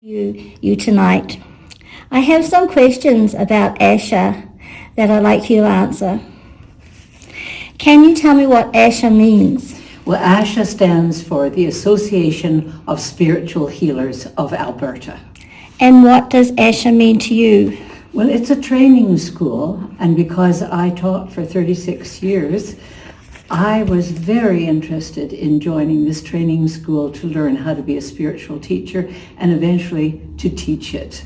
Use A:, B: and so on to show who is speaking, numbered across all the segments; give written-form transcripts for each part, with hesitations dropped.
A: you tonight. I have some questions about ASHA that I'd like you to answer. Can you tell me what ASHA means?
B: Well, ASHA stands for the Association of Spiritual Healers of Alberta.
A: And what does ASHA mean to you?
B: Well, it's a training school, and because I taught for 36 years, I was very interested in joining this training school to learn how to be a spiritual teacher and eventually to teach it.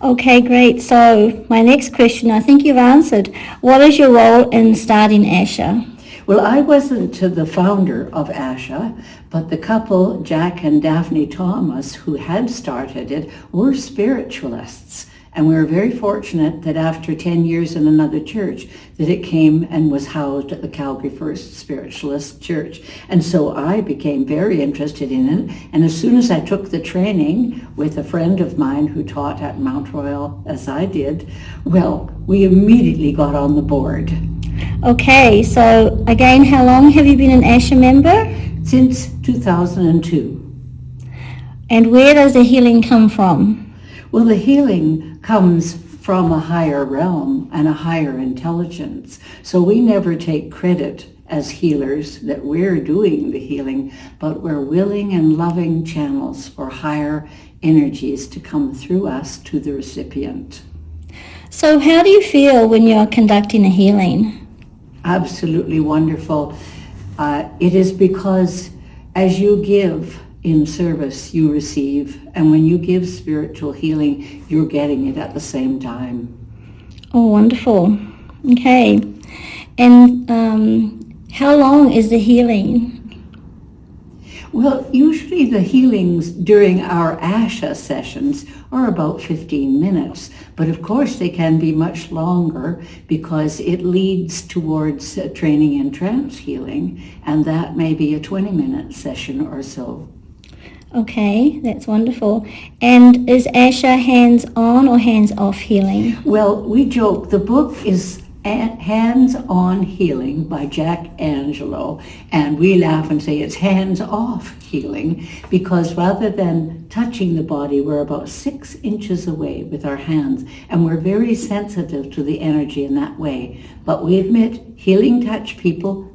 A: Okay, great. So my next question, I think you've answered. What is your role in starting ASHA?
B: Well, I wasn't the founder of ASHA, but the couple, Jack and Daphne Thomas, who had started it, were spiritualists. And we were very fortunate that after 10 years in another church, that it came and was housed at the Calgary First Spiritualist Church. And so I became very interested in it. And as soon as I took the training with a friend of mine who taught at Mount Royal, as I did, well, we immediately got on the board.
A: Okay, so again, how long have you been an ASHA member?
B: Since 2002.
A: And where does the healing come from?
B: Well, the healing comes from a higher realm and a higher intelligence. So we never take credit as healers that we're doing the healing, but we're willing and loving channels for higher energies to come through us to the recipient.
A: So how do you feel when you're conducting a healing?
B: Absolutely wonderful. It is because as you give in service, you receive. And when you give spiritual healing, you're getting it at the same time.
A: Oh, wonderful. Okay. And how long is the healing?
B: Well, usually the healings during our ASHA sessions are about 15 minutes. But of course, they can be much longer because it leads towards training in trance healing. And that may be a 20-minute session or so.
A: Okay, that's wonderful. And is ASHA hands-on or hands-off healing?
B: Well, we joke. The book is Hands-On Healing by Jack Angelo, and we laugh and say it's hands-off healing because rather than touching the body, we're about 6 inches away with our hands, and we're very sensitive to the energy in that way. But we admit healing touch people,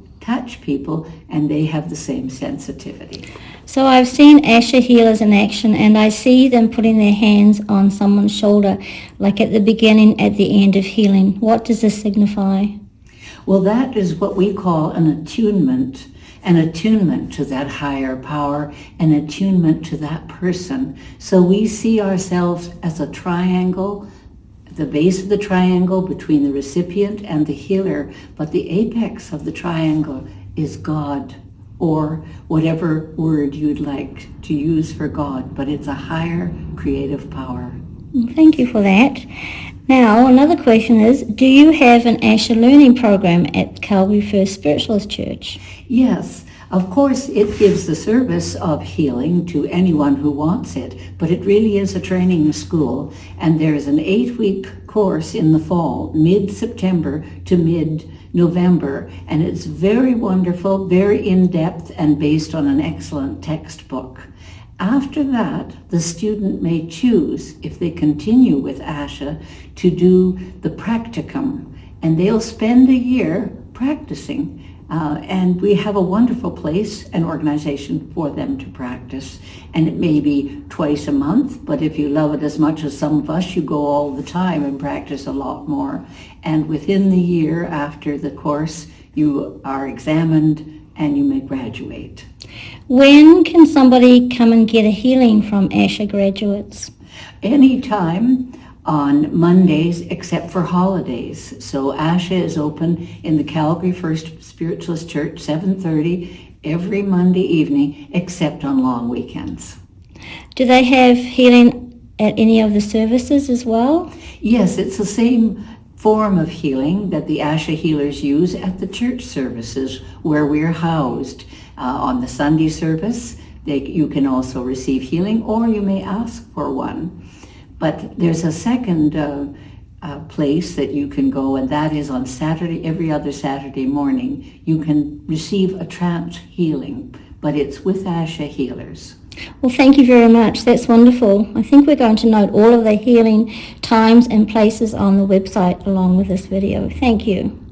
B: and they have the same sensitivity.
A: So I've seen ASHA healers in action, and I see them putting their hands on someone's shoulder, like at the beginning, at the end of healing. What does this signify?
B: Well, that is what we call an attunement to that higher power, an attunement to that person. So we see ourselves as a triangle, the base of the triangle between the recipient and the healer, but the apex of the triangle is God, or whatever word you'd like to use for God, but it's a higher creative power.
A: Thank you for that. Now, another question is, do you have an ASHA learning program at Calgary First Spiritualist Church?
B: Yes. Of course, it gives the service of healing to anyone who wants it, but it really is a training school, and there's an 8-week course in the fall, mid-September to mid-November, and it's very wonderful, very in-depth, and based on an excellent textbook. After that, the student may choose, if they continue with ASHA, to do the practicum, and they'll spend a year practicing. And we have a wonderful place and organization for them to practice. And it may be twice a month, but if you love it as much as some of us, you go all the time and practice a lot more. And within the year after the course, you are examined and you may graduate.
A: When can somebody come and get a healing from ASHA graduates?
B: Anytime. On Mondays, except for holidays. So ASHA is open in the Calgary First Spiritualist Church, 7:30 every Monday evening, except on long weekends.
A: Do they have healing at any of the services as well?
B: Yes, it's the same form of healing that the ASHA healers use at the church services where we're housed. On the Sunday service, you can also receive healing, or you may ask for one. But there's a second place that you can go, and that is on Saturday, every other Saturday morning. You can receive a trance healing, but it's with ASHA healers.
A: Well, thank you very much. That's wonderful. I think we're going to note all of the healing times and places on the website along with this video. Thank you.